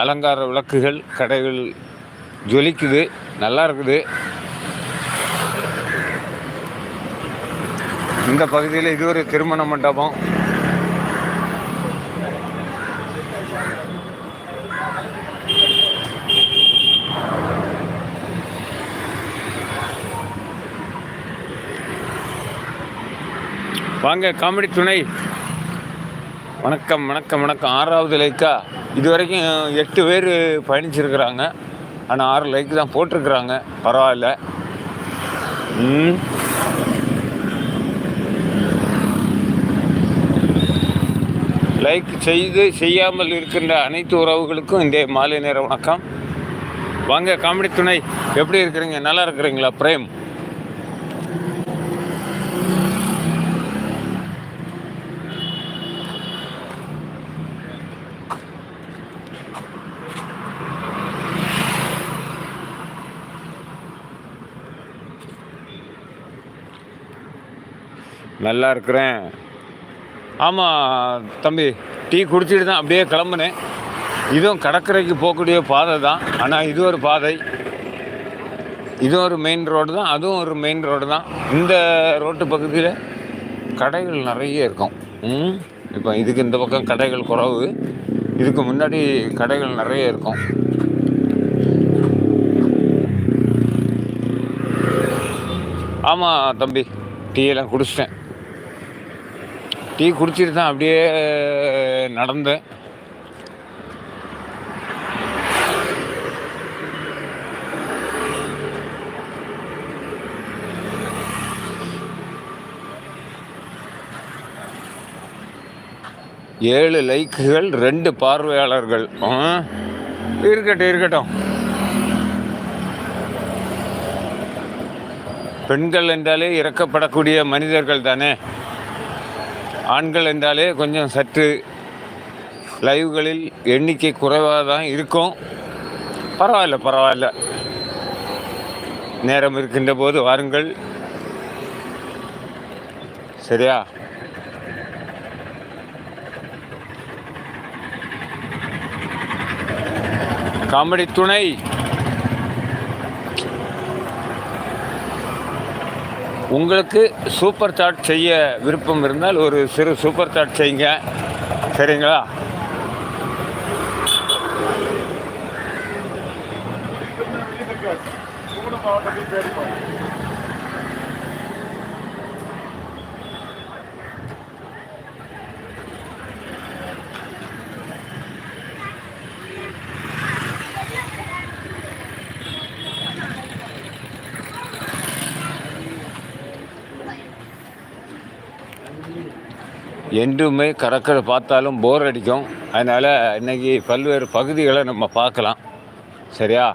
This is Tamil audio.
அலங்கார விளக்குகள் கடைகள் ஜொலிக்குது, நல்லா இருக்குது. இந்த பகுதியில் இது ஒரு திருமண மண்டபம். வாங்க காமெடி துணை. வணக்கம் வணக்கம் வணக்கம். 6வது லைக்கா? இது வரைக்கும் 8 பேர் பயணிச்சிருக்கிறாங்க. ஆனால் 6 லைக் தான் போட்டிருக்கிறாங்க. பரவாயில்ல. லைக் செய்யாமல் இருக்கின்ற அனைத்து உறவுகளுக்கும் இந்த மாலை நேர வணக்கம். வாங்க காமெடி துணை, எப்படி இருக்கிறீங்க? நல்லா இருக்கிறீங்களா? பிரேம் நல்லா இருக்கிறேன். ஆமாம் தம்பி, டீ குடிச்சிட்டு தான் அப்படியே கிளம்புனேன். இதுவும் கடற்கரைக்கு போகக்கூடிய பாதை தான். ஆனால் இது ஒரு பாதை, இதுவும் ஒரு மெயின் ரோடு தான், அதுவும் ஒரு மெயின் ரோடு தான். இந்த ரோட்டு பகுதியில் கடைகள் நிறைய இருக்கும். இப்போ இதுக்கு இந்த பக்கம் கடைகள் குறைவு, இதுக்கு முன்னாடி கடைகள் நிறைய இருக்கும். ஆமாம் தம்பி, டீயெல்லாம் குடிச்சிட்டேன். டீ குடிச்சிட்டு தான் அப்படியே நடந்தேன். ஏழு லைக்குகள், 2 பார்வையாளர்கள். இருக்கட்டும். பெண்கள் என்றாலே இறக்கப்படக்கூடிய மனிதர்கள் தானே. ஆண்கள் என்றாலே கொஞ்சம் சற்று லைவ்களில் எண்ணிக்கை குறைவாக தான் இருக்கும். பரவாயில்ல. நேரம் இருக்கின்ற போது வாருங்கள், சரியா? காமெடி துணை, உங்களுக்கு சூப்பர் சாட் செய்ய விருப்பம் இருந்தால் ஒரு சிறு சூப்பர் சாட் செய்யுங்க, சரிங்களா? என்றுமே கடற்கரை பார்த்தாலும் போர் அடிக்கும். அதனால் இன்றைக்கி பல்வேறு பகுதிகளை நம்ம பார்க்கலாம், சரியா?